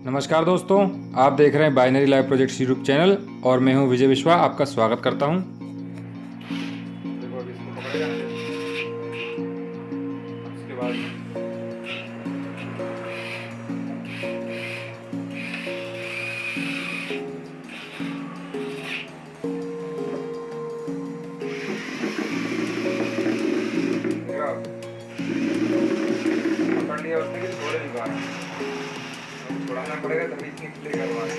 नमस्कार दोस्तों, आप देख रहे हैं binary live projects YouTube channel और मैं हूं विजय विश्वा, आपका स्वागत करता हूं। देखो अभी इसको पकड़ेगा ना, उसके बाद पकड़ लिया उसने कि छोड़े नहीं पा रहा, छुड़ाना पड़ेगा तभी इतनी प्ले करवा रहे।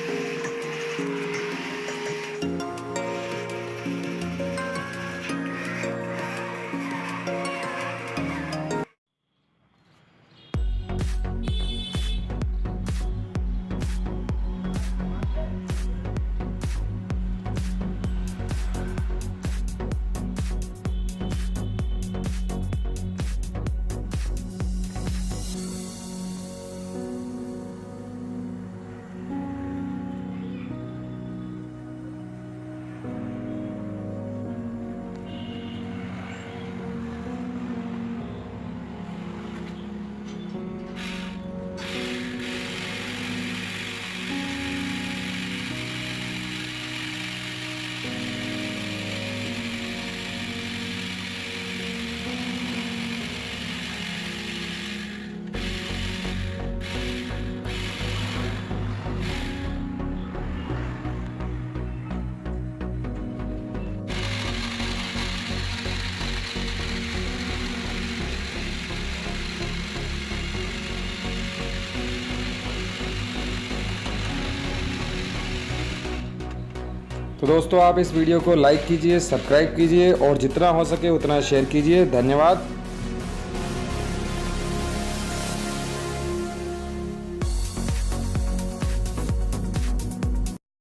तो दोस्तों, आप इस वीडियो को लाइक कीजिए, सब्सक्राइब कीजिए और जितना हो सके उतना शेयर कीजिए। धन्यवाद।